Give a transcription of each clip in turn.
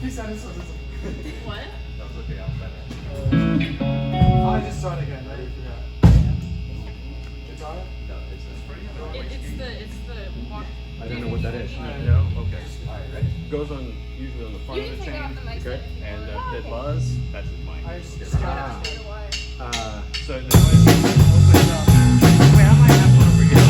He sounded so disappointed. What? That was okay, I'll set it. I just saw it again. Right? Yeah. It's on it? No, it's pretty. It's the walk. I don't know what that is. No? Okay. Alright, ready? Goes on usually on the front You of can the take it chain. off the mic. Okay. And the buzz, that's his mic. I just Get got rid of it. it. So the noise, open it up. Wait, I might have one over here.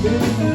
Thank you.